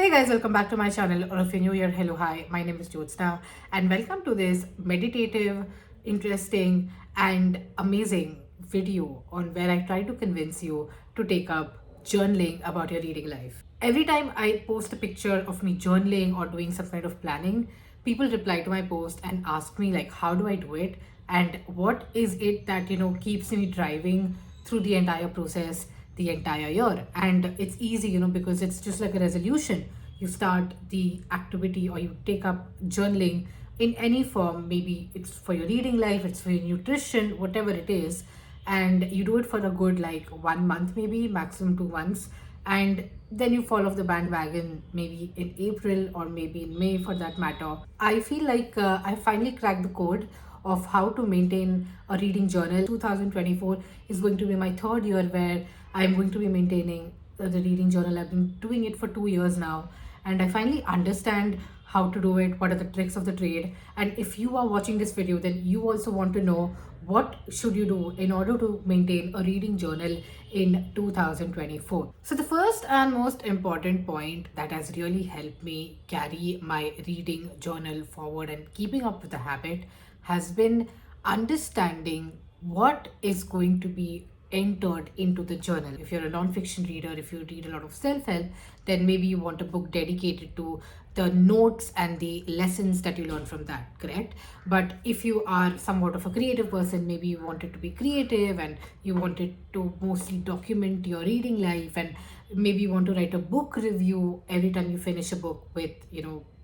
Hey guys, welcome back to my channel, or if you're new here, hello, hi, my name is Jyotsna and welcome to this meditative, interesting and amazing video on where I try to convince you to take up journaling about your reading life. Every time I post a picture of me journaling or doing some kind of planning, people reply to my post and ask me like, how do I do it? And what is it that, keeps me driving through the entire process the entire year. And it's easy, because it's just like a resolution. You start the activity or you take up journaling in any form. Maybe it's for your reading life, it's for your nutrition, whatever it is. And you do it for a good like 1 month, maybe maximum 2 months. And then you fall off the bandwagon maybe in April or maybe in May for that matter. I feel like I finally cracked the code of how to maintain a reading journal. 2024 is going to be my third year where I'm going to be maintaining the reading journal. I've been doing it for 2 years now, and I finally understand how to do it, what are the tricks of the trade. And if you are watching this video, then you also want to know what should you do in order to maintain a reading journal in 2024. So the first and most important point that has really helped me carry my reading journal forward and keeping up with the habit has been understanding what is going to be entered into the journal. If you're a non-fiction reader, if you read a lot of self-help, then maybe you want a book dedicated to the notes and the lessons that you learn from that, correct? But if you are somewhat of a creative person, maybe you want it to be creative and you want it to mostly document your reading life, and maybe you want to write a book review every time you finish a book with,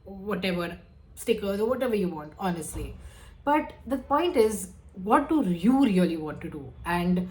whatever stickers or whatever you want, honestly. But the point is, what do you really want to do? And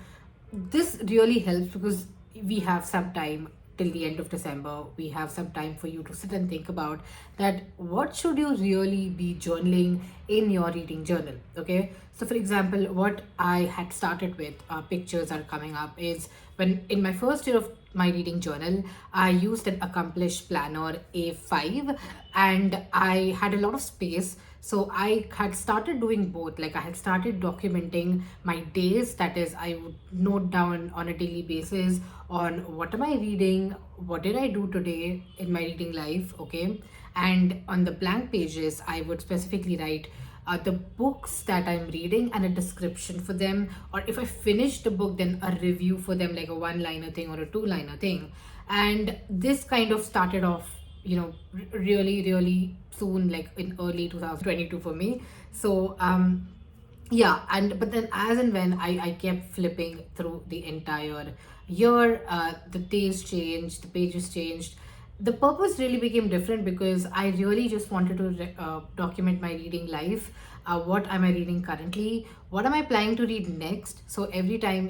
this really helps because we have some time till the end of December. We have some time for you to sit and think about that. What should you really be journaling in your reading journal? Okay. So for example, what I had started with, pictures are coming up, is when in my first year of my reading journal, I used an accomplished planner A5 and I had a lot of space. So I had started doing both. Like I had started documenting my days. That is, I would note down on a daily basis on what am I reading, what did I do today in my reading life, okay? And on the blank pages, I would specifically write the books that I'm reading and a description for them. Or if I finish the book, then a review for them, like a one-liner thing or a two-liner thing. And this kind of started off, really soon, like in early 2022 for me. So yeah, and but then as and when I kept flipping through the entire year, the days changed, the pages changed. The purpose really became different because I really just wanted to document my reading life. What am I reading currently? What am I planning to read next? So every time,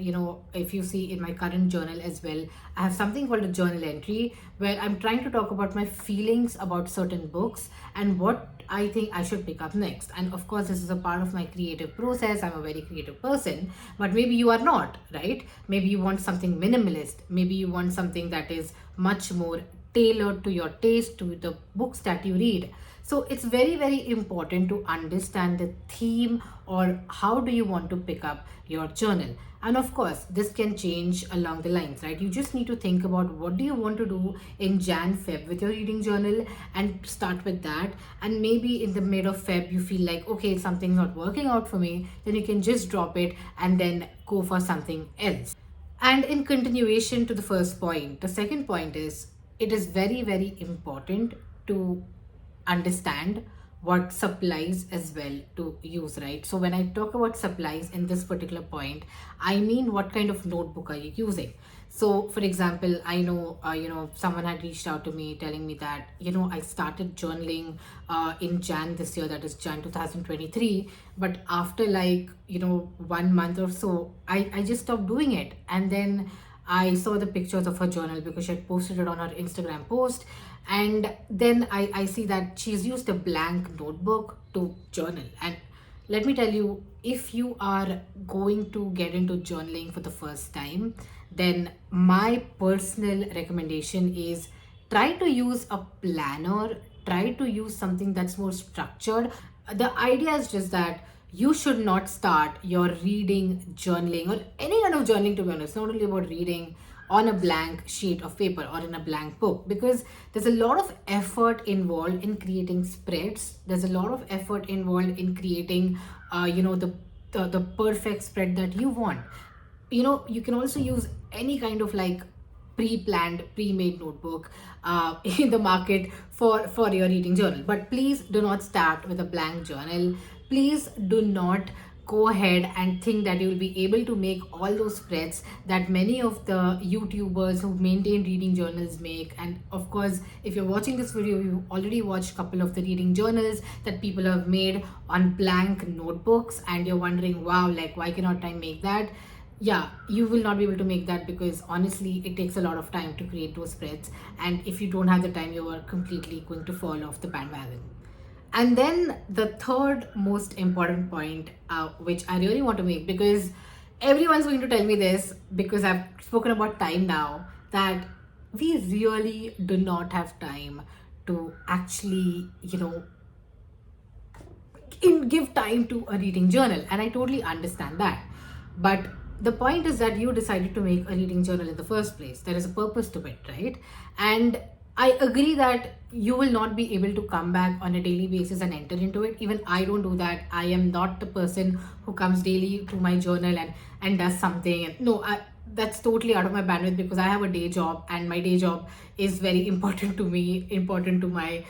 if you see in my current journal as well, I have something called a journal entry where I'm trying to talk about my feelings about certain books and what I think I should pick up next. And of course, this is a part of my creative process. I'm a very creative person, but maybe you are not, right? Maybe you want something minimalist. Maybe you want something that is much more tailored to your taste, to the books that you read. So it's very important to understand the theme or how do you want to pick up your journal. And of course, this can change along the lines, right? You just need to think about what do you want to do in Jan-Feb with your reading journal and start with that. And maybe in the mid of Feb, you feel like, okay, something's not working out for me, then you can just drop it and then go for something else. And in continuation to the first point, the second point is, it is very important to understand what supplies as well to use, right? So when I talk about supplies in this particular point, I mean what kind of notebook are you using? So for example, I know someone had reached out to me telling me that I started journaling in Jan this year, that is Jan 2023, but after 1 month or so, I just stopped doing it. And then I saw the pictures of her journal because she had posted it on her Instagram post. And then I see that she's used a blank notebook to journal. And let me tell you, if you are going to get into journaling for the first time, then my personal recommendation is try to use a planner, try to use something that's more structured. The idea is just that you should not start your reading journaling or any kind of journaling, to be honest, not only about reading on a blank sheet of paper or in a blank book, because there's a lot of effort involved in creating spreads. There's a lot of effort involved in creating the perfect spread that you want. You can also use any kind of like pre-planned, pre-made notebook in the market for your reading journal. But please do not start with a blank journal. Please do not go ahead and think that you will be able to make all those spreads that many of the YouTubers who maintain reading journals make. And of course, if you're watching this video, you already watched a couple of the reading journals that people have made on blank notebooks, and you're wondering, wow, like why cannot I make that? Yeah, you will not be able to make that, because honestly it takes a lot of time to create those spreads, and if you don't have the time, you are completely going to fall off the bandwagon. And then the third most important point, which I really want to make, because everyone's going to tell me this, because I've spoken about time now, that we really do not have time to actually give time to a reading journal. And I totally understand that, but the point is that you decided to make a reading journal in the first place. There is a purpose to it, right? And I agree that you will not be able to come back on a daily basis and enter into it. Even I don't do that. I am not the person who comes daily to my journal and does something. And no, that's totally out of my bandwidth, because I have a day job, and my day job is very important to me, important to my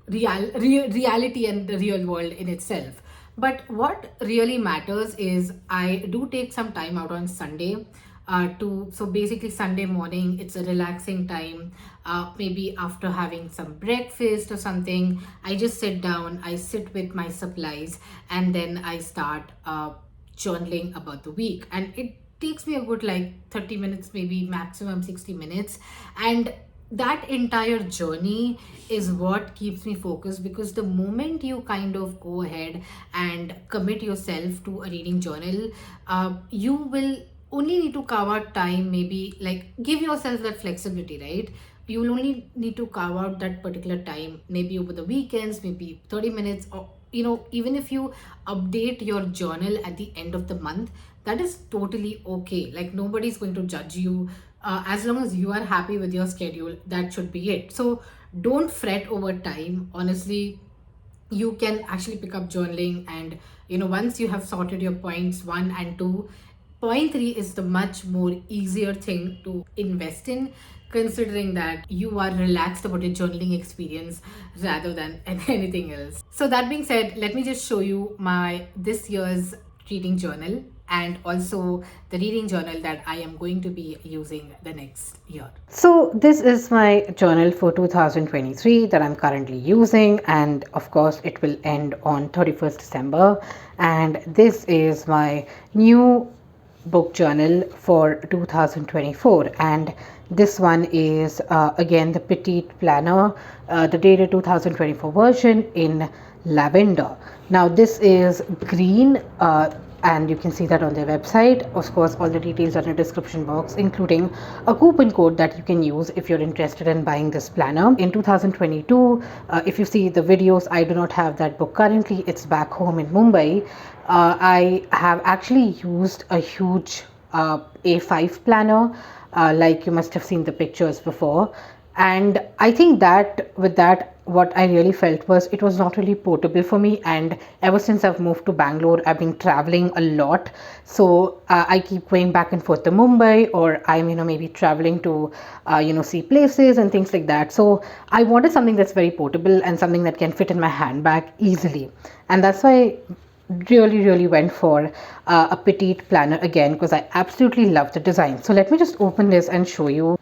reality and the real world in itself. But what really matters is I do take some time out on Sunday so basically Sunday morning, it's a relaxing time. Maybe after having some breakfast or something, I just sit down, I sit with my supplies, and then I start journaling about the week. And it takes me a good like 30 minutes, maybe maximum 60 minutes. And that entire journey is what keeps me focused, because the moment you kind of go ahead and commit yourself to a reading journal, you will only need to carve out time, maybe like give yourself that flexibility, right? You will only need to carve out that particular time, maybe over the weekends, maybe 30 minutes, or even if you update your journal at the end of the month, that is totally okay. Like nobody's going to judge you. As long as you are happy with your schedule, that should be it. So don't fret over time. Honestly, you can actually pick up journaling, and once you have sorted your points 1 and 2, point 3 is the much more easier thing to invest in, considering that you are relaxed about your journaling experience rather than anything else. So that being said, let me just show you my this year's reading journal, and also the reading journal that I am going to be using the next year. So this is my journal for 2023 that I'm currently using, and of course it will end on 31st December. And this is my new book journal for 2024, and this one is again the petite planner, the dated 2024 version in lavender. Now this is green, and you can see that on their website. Of course, all the details are in the description box, including a coupon code that you can use if you're interested in buying this planner. In 2022, if you see the videos, I do not have that book currently. It's back home in Mumbai. I have actually used a huge A5 planner, like you must have seen the pictures before. And I think that with that, what I really felt was it was not really portable for me. And ever since I've moved to Bangalore, I've been traveling a lot. So I keep going back and forth to Mumbai, or I'm, maybe traveling to, see places and things like that. So I wanted something that's very portable and something that can fit in my handbag easily. And that's why I really went for a petite planner again, because I absolutely love the design. So let me just open this and show you.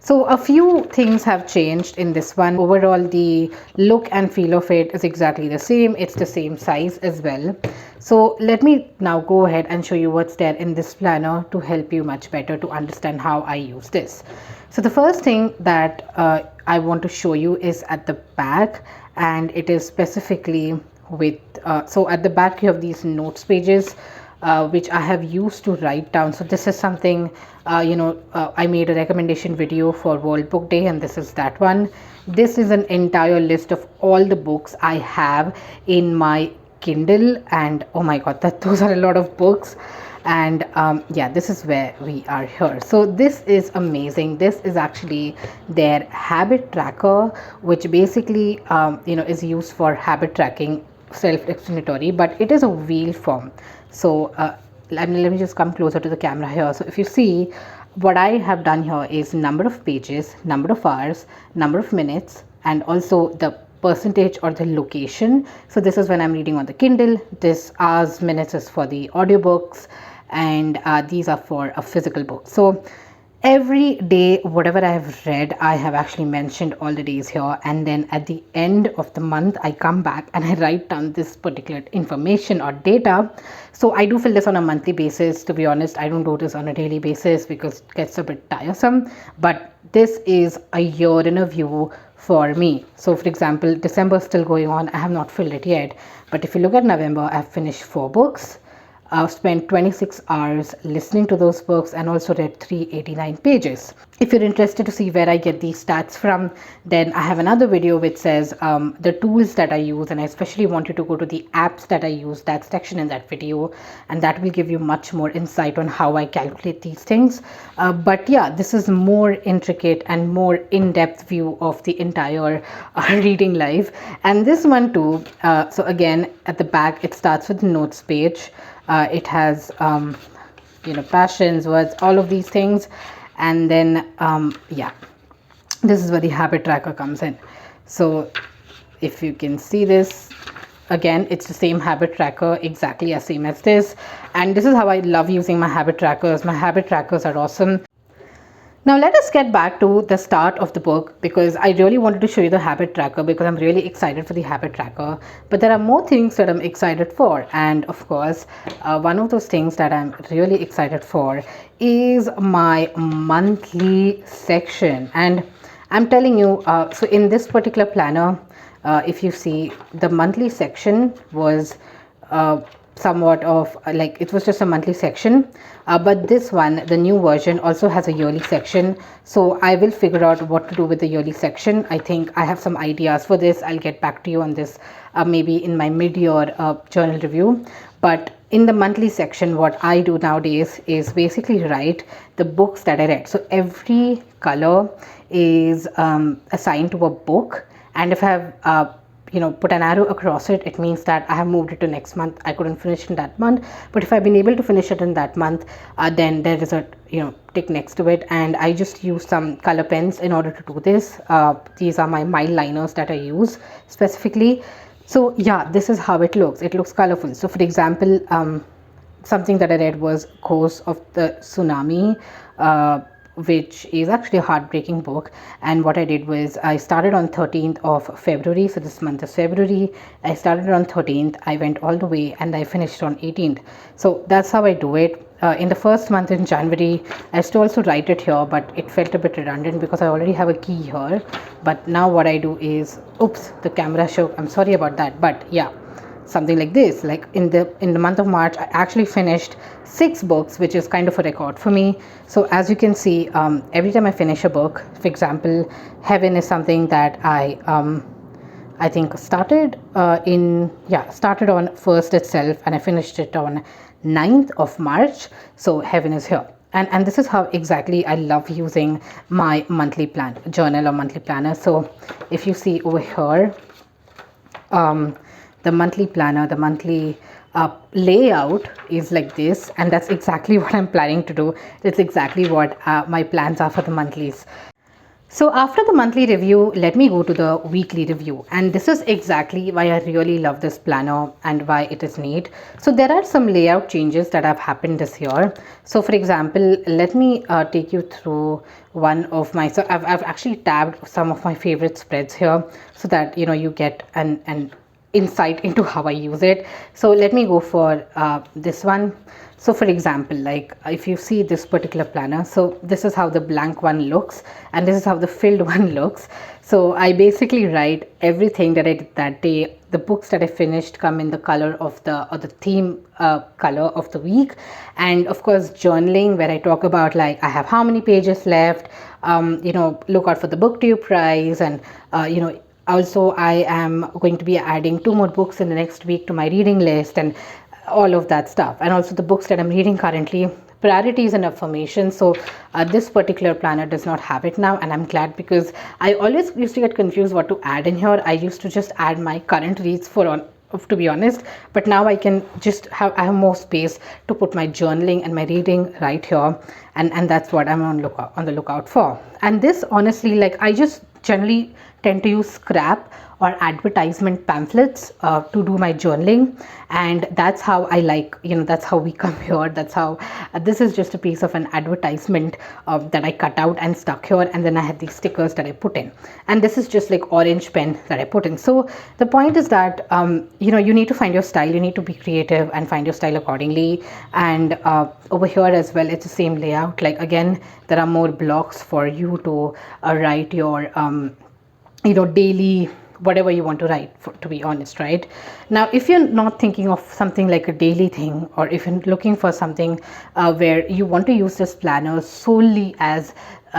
So a few things have changed in this one. Overall, the look and feel of it is exactly the same. It's the same size as well. So let me now go ahead and show you what's there in this planner to help you much better to understand how I use this. So the first thing that I want to show you is at the back, and it is specifically with, so at the back you have these notes pages. which I have used to write down. So this is something, I made a recommendation video for World Book Day, and this is that one. This is an entire list of all the books I have in my Kindle, and oh my god, those are a lot of books. And yeah, this is where we are here. So this is amazing. This is actually their habit tracker, which basically is used for habit tracking, self-explanatory, but it is a wheel form. So let me just come closer to the camera here. So if you see, what I have done here is number of pages, number of hours, number of minutes, and also the percentage or the location. So this is when I'm reading on the Kindle. This hours, minutes is for the audiobooks, and these are for a physical book. So every day, whatever I have read, I have actually mentioned all the days here, and then at the end of the month I come back and I write down this particular information or data. So I do fill this on a monthly basis. To be honest, I don't do this on a daily basis because it gets a bit tiresome, but this is a year in a view for me. So for example, December is still going on. I have not filled it yet, but if you look at November, I've finished 4 books. I've spent 26 hours listening to those books and also read 389 pages. If you're interested to see where I get these stats from, then I have another video which says the tools that I use, and I especially want you to go to the apps that I use, that section in that video, and that will give you much more insight on how I calculate these things. But yeah, this is more intricate and more in-depth view of the entire reading life. And this one too, so again, at the back, it starts with the notes page. It has passions, words, all of these things, and then yeah, this is where the habit tracker comes in. So if you can see this, again, it's the same habit tracker, exactly as same as this, and this is how I love using my habit trackers. My habit trackers are awesome. Now let us get back to the start of the book, because I really wanted to show you the habit tracker because I'm really excited for the habit tracker. But there are more things that I'm excited for, and of course one of those things that I'm really excited for is my monthly section. And I'm telling you, so in this particular planner, if you see, the monthly section was somewhat of like, it was just a monthly section, but this one, the new version, also has a yearly section. So I will figure out what to do with the yearly section. I think I have some ideas for this. I'll get back to you on this maybe in my mid-year journal review. But in the monthly section, what I do nowadays is basically write the books that I read. So every color is assigned to a book, and if I have put an arrow across it, it means that I have moved it to next month. I couldn't finish in that month, but if I've been able to finish it in that month, then there is a tick next to it. And I just use some color pens in order to do this. These are my mile liners that I use specifically. So yeah, this is how it looks. It looks colorful. So for example, something that I read was Course of the Tsunami, which is actually a heartbreaking book. And what I did was, I started on 13th of February. So this month is February. I started on 13th, I went all the way, and I finished on 18th. So that's how I do it. In the first month in January, I used to also write it here, but it felt a bit redundant because I already have a key here. But now what I do is, oops, the camera shook, I'm sorry about that. But yeah, something like this, like in the month of March, I actually finished 6 books, which is kind of a record for me. So as you can see, every time I finish a book, for example, Heaven is something that I think started started on 1st itself, and I finished it on 9th of March. So Heaven is here. And this is how exactly I love using my monthly plan journal or monthly planner. So if you see over here, the monthly planner, the monthly layout is like this, and that's exactly what I'm planning to do. That's exactly what my plans are for the monthlies. So after the monthly review, let me go to the weekly review. And this is exactly why I really love this planner and why it is neat. So there are some layout changes that have happened this year. So for example, let me take you through one of my, so I've actually tabbed some of my favorite spreads here so that you get an insight into how I use it. So let me go for this one. So for example, like if you see this particular planner, so this is how the blank one looks, and this is how the filled one looks. So I basically write everything that I did that day. The books that I finished come in the color of the or the theme color of the week, and of course journaling where I talk about like I have how many pages left. Look out for the book to you prize, and also I am going to be adding 2 more books in the next week to my reading list, and all of that stuff. And also the books that I'm reading currently, priorities and affirmations. So this particular planner does not have it now, and I'm glad, because I always used to get confused what to add in here. I used to just add my current reads to be honest, but now I have more space to put my journaling and my reading right here, and that's what I'm on the lookout for. And this honestly, like, I just generally tend to use scrap or advertisement pamphlets to do my journaling, and that's how I like, that's how we come here. That's how this is just a piece of an advertisement that I cut out and stuck here, and then I had these stickers that I put in, and this is just like orange pen that I put in. So the point is that you need to find your style, you need to be creative and find your style accordingly. And over here as well, it's the same layout. Like, again, there are more blocks for you to write your daily whatever you want to write, to be honest, right? Now, if you're not thinking of something like a daily thing, or if you're looking for something where you want to use this planner solely as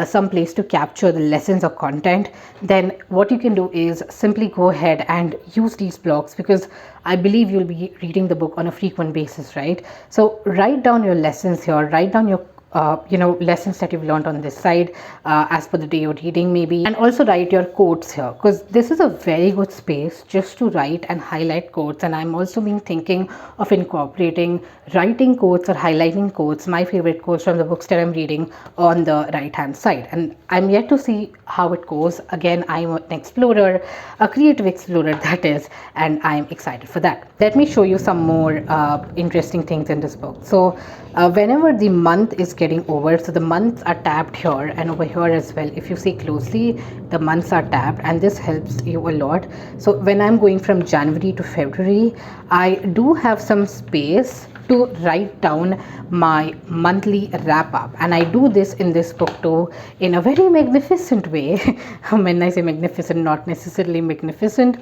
some place to capture the lessons or content, then what you can do is simply go ahead and use these blocks, because I believe you'll be reading the book on a frequent basis, right? So write down your lessons here, write down your lessons that you've learned on this side as per the day you're reading, maybe, and also write your quotes here, because this is a very good space just to write and highlight quotes. And I'm also been thinking of incorporating writing quotes or highlighting quotes, my favorite quotes from the books that I'm reading, on the right hand side. And I'm yet to see how it goes. Again, I'm an explorer, a creative explorer that is, and I'm excited for that. Let me show you some more interesting things in this book. So whenever the month is getting over, so the months are tabbed here and over here as well. If you see closely, the months are tabbed, and this helps you a lot. So when I'm going from January to February, I do have some space to write down my monthly wrap up, and I do this in this book too, in a very magnificent way. When I say magnificent, not necessarily magnificent.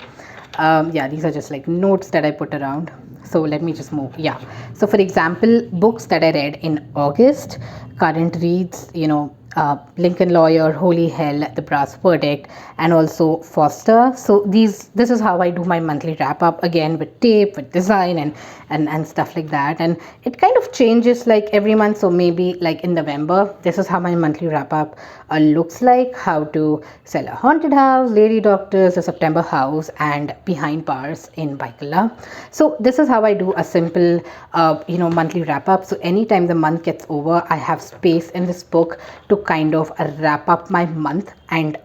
These are just like notes that I put around. So let me just move. Yeah. So for example, books that I read in August, current reads, Lincoln Lawyer, Holy Hell, The Brass Verdict, and also Foster. So this is how I do my monthly wrap up, again with tape, with design, and stuff like that. And it kind of changes like every month. So maybe like in November, this is how my monthly wrap up looks like: How to Sell a Haunted House, Lady Doctors, A September House, and Behind Bars in Baikala. So this is how I do a simple monthly wrap up. So anytime the month gets over, I have space in this book to kind of wrap up my month and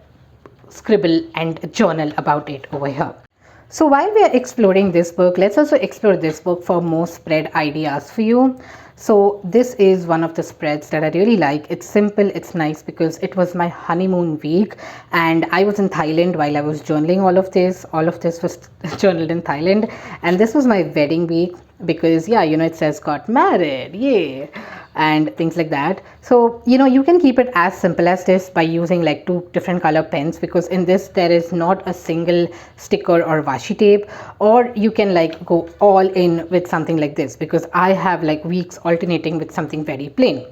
scribble and journal about it over here. So while we are exploring this book, let's also explore this book for more spread ideas for you. So this is one of the spreads that I really like. It's simple, it's nice, because it was my honeymoon week and I was in Thailand while I was journaling all of this. All of this was journaled in Thailand, and this was my wedding week, because it says got married, yay, and things like that. So you can keep it as simple as this by using like 2 different color pens, because in this there is not a single sticker or washi tape. Or you can like go all in with something like this, because I have like weeks alternating with something very plain.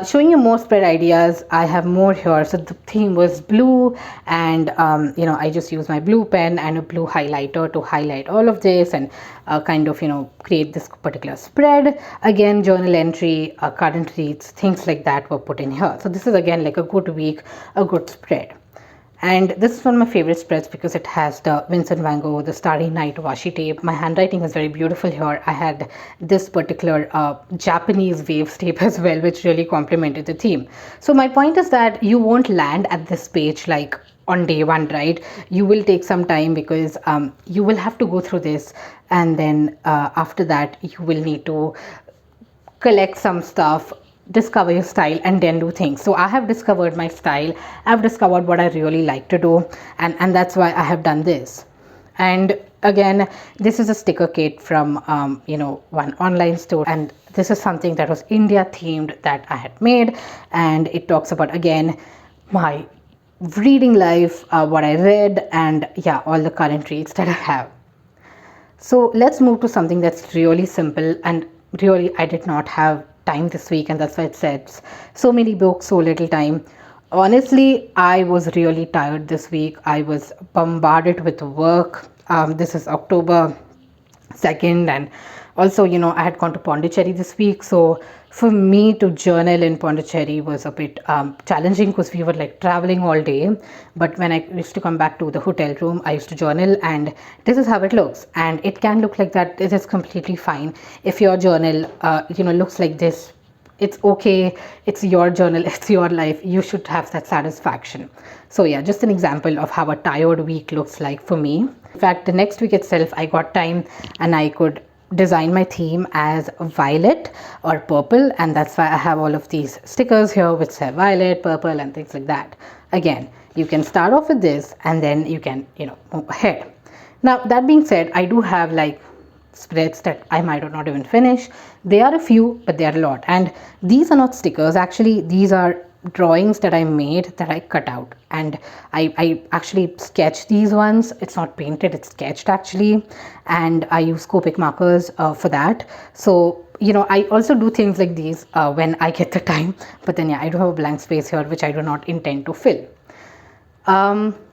Showing you more spread ideas, I have more here. So the theme was blue, and I just use my blue pen and a blue highlighter to highlight all of this and kind of create this particular spread. Again, journal entry, current reads, things like that were put in here. So this is again like a good week, a good spread. And this is one of my favorite spreads because it has the Vincent van Gogh, the Starry Night washi tape. My handwriting is very beautiful here. I had this particular Japanese waves tape as well, which really complemented the theme. So my point is that you won't land at this page like on day one, right? You will take some time, because you will have to go through this, and then after that you will need to collect some stuff, discover your style, and then do things. So I have discovered my style, I've discovered what I really like to do, and that's why I have done this. And again, this is a sticker kit from one online store, and this is something that was India themed that I had made, and it talks about again my reading life, what I read, and yeah, all the current reads that I have. So let's move to something that's really simple, and really I did not have time this week, and that's why it says so many books, so little time. Honestly, I was really tired this week. I was bombarded with work. This is October 2nd, and also, I had gone to Pondicherry this week, so for me to journal in Pondicherry was a bit challenging because we were like traveling all day. But when I used to come back to the hotel room, I used to journal, and this is how it looks. And it can look like that. It is completely fine if your journal looks like this. It's okay. It's your journal. It's your life. You should have that satisfaction. So yeah, just an example of how a tired week looks like for me. In fact, the next week itself, I got time and I could design my theme as violet or purple, and that's why I have all of these stickers here which say violet, purple, and things like that. Again, you can start off with this and then you can move ahead. Now, that being said, I do have like spreads that I might not even finish. They are a few, but they are a lot. And these are not stickers. Actually, these are drawings that I made that I cut out. And I actually sketched these ones. It's not painted, it's sketched actually. And I use Copic markers for that. So, I also do things like these when I get the time. But then, yeah, I do have a blank space here, which I do not intend to fill.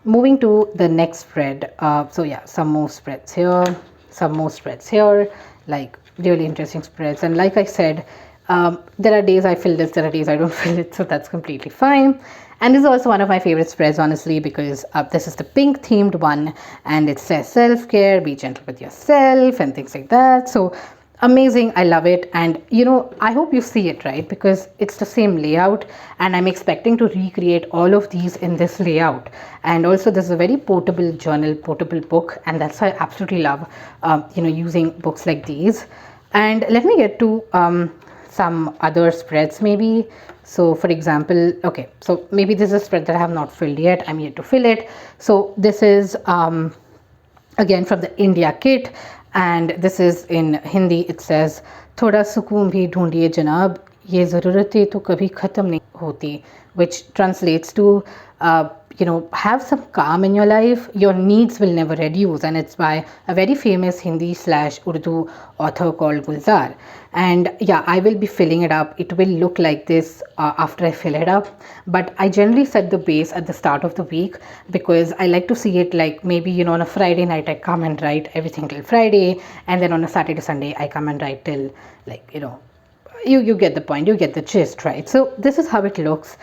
Moving to the next spread. So yeah, some more spreads here, some more spreads here, like really interesting spreads. And like I said, there are days I fill this, there are days I don't fill it, so that's completely fine. And this is also one of my favorite spreads, honestly, because this is the pink themed one, and it says self-care, be gentle with yourself, and things like that. So amazing, I love it. And I hope you see it, right? Because it's the same layout, and I'm expecting to recreate all of these in this layout. And also, this is a very portable journal, portable book, and that's why I absolutely love using books like these. And let me get to some other spreads maybe. So for example, okay, so maybe this is a spread that I have not filled yet. I'm yet to fill it. So this is again from the India kit, and this is in Hindi. It says थोड़ा सुकून भी ढूंढिए जनाब, ये ज़रूरतें तो कभी ख़त्म नहीं होती, which translates to have some calm in your life. Your needs will never reduce, and it's by a very famous Hindi/Urdu author called Gulzar. And yeah, I will be filling it up. It will look like this after I fill it up, but I generally set the base at the start of the week because I like to see it like maybe on a Friday night I come and write everything till Friday, and then on a Saturday Sunday I come and write till you get the point, you get the gist, right? So this is how it looks.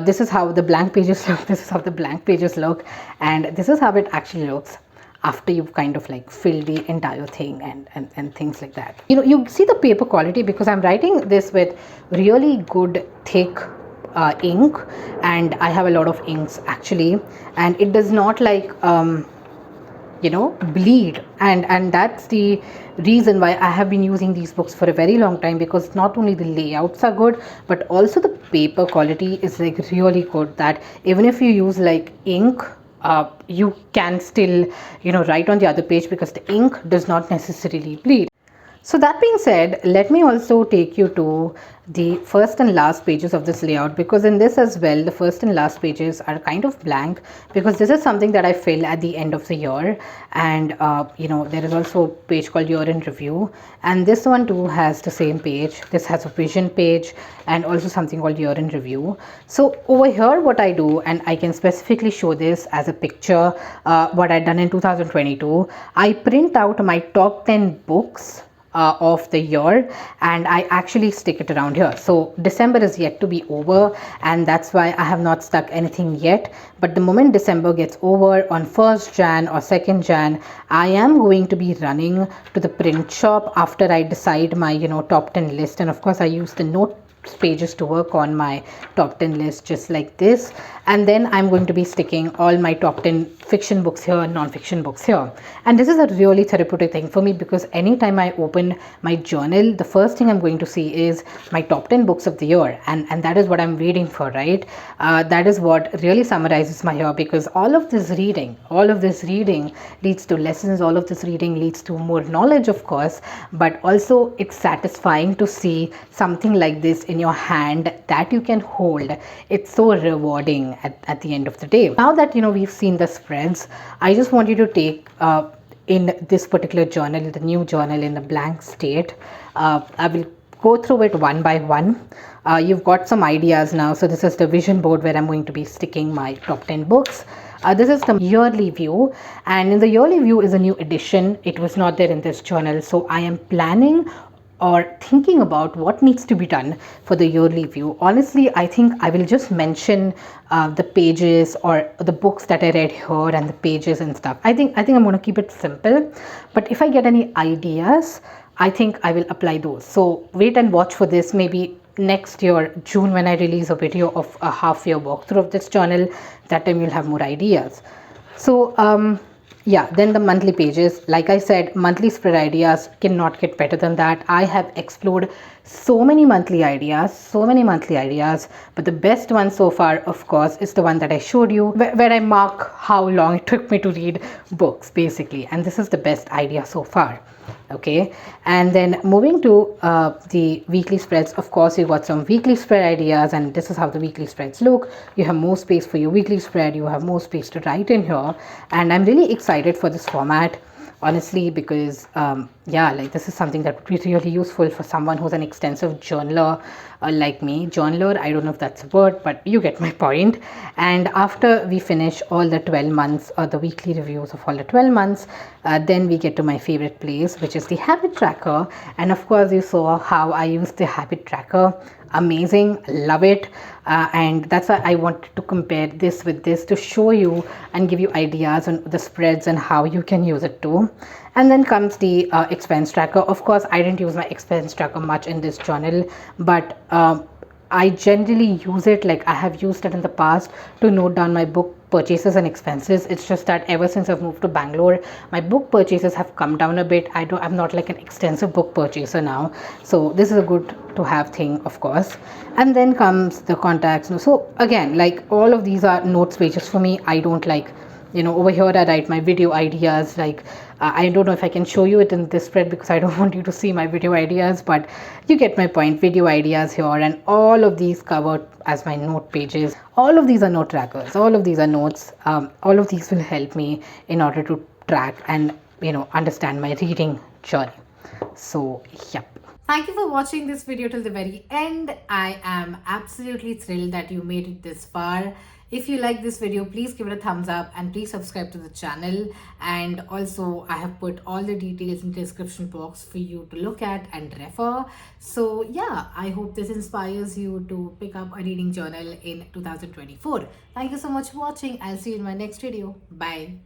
This is how the blank pages look. This is how the blank pages look, and this is how it actually looks after you've kind of like filled the entire thing and things like that. You see the paper quality because I'm writing this with really good thick ink, and I have a lot of inks actually, and it does not like bleed, and that's the reason why I have been using these books for a very long time, because not only the layouts are good, but also the paper quality is like really good, that even if you use like ink, you can still write on the other page because the ink does not necessarily bleed. So that being said, let me also take you to the first and last pages of this layout, because in this as well, the first and last pages are kind of blank because this is something that I fill at the end of the year. And there is also a page called Year in Review, and this one too has the same page. This has a vision page and also something called Year in Review. So over here, what I do, and I can specifically show this as a picture, what I've done in 2022, I print out my top 10 books of the year, and I actually stick it around here. So December is yet to be over, and that's why I have not stuck anything yet. But the moment December gets over, on 1st Jan or 2nd Jan, I am going to be running to the print shop after I decide my top 10 list. And of course I use the note pages to work on my top 10 list just like this, and then I'm going to be sticking all my top 10 fiction books here and non-fiction books here. And this is a really therapeutic thing for me, because anytime I open my journal, the first thing I'm going to see is my top 10 books of the year, and that is what I'm reading for, right? That is what really summarizes my year, because all of this reading leads to lessons, all of this reading leads to more knowledge, of course, but also it's satisfying to see something like this in in your hand that you can hold. It's so rewarding at the end of the day. Now that we've seen the spreads, I just want you to take in this particular journal, the new journal in the blank state. I will go through it one by one. You've got some ideas now. So this is the vision board where I'm going to be sticking my top 10 books. This is the yearly view, and in the yearly view is a new edition. It was not there in this journal, so I am planning or thinking about what needs to be done for the yearly view. Honestly, I think I will just mention the pages or the books that I read here and the pages and stuff. I think I'm going to keep it simple, but if I get any ideas, I think I will apply those. So wait and watch for this. Maybe next year, June, when I release a video of a half-year walkthrough of this journal, that time you'll have more ideas. So yeah, then the monthly pages. Like I said, monthly spread ideas cannot get better than that. I have explored so many monthly ideas, but the best one so far, of course, is the one that I showed you, where I mark how long it took me to read books, basically. And this is the best idea so far. Okay, and then moving to the weekly spreads. Of course, you got some weekly spread ideas, and this is how the weekly spreads look. You have more space for your weekly spread, you have more space to write in here, and I'm really excited for this format, honestly, because yeah, like this is something that would be really useful for someone who's an extensive journaler like me. Journaler, I don't know if that's a word, but you get my point. And after we finish all the 12 months or the weekly reviews of all the 12 months, then we get to my favorite place, which is the habit tracker. And of course, you saw how I used the habit tracker. Amazing, love it. And that's why I wanted to compare this with this, to show you and give you ideas on the spreads and how you can use it too. And then comes the expense tracker. Of course, I didn't use my expense tracker much in this journal, but I generally use it, like I have used it in the past, to note down my book purchases and expenses. It's just that ever since I've moved to Bangalore, my book purchases have come down a bit. I'm not like an extensive book purchaser now, so this is a good to have thing, of course. And then comes the contacts. So again, like all of these are notes pages for me. I don't like, over here I write my video ideas. Like I don't know if I can show you it in this spread because I don't want you to see my video ideas, but you get my point. Video ideas here, and all of these covered as my note pages. All of these are note trackers, all of these are notes. All of these will help me in order to track and understand my reading journey. So yep. Thank you for watching this video till the very end. I am absolutely thrilled that you made it this far. If you like this video, please give it a thumbs up and please subscribe to the channel. And also, I have put all the details in the description box for you to look at and refer. So yeah, I hope this inspires you to pick up a reading journal in 2024. Thank you so much for watching. I'll see you in my next video. Bye.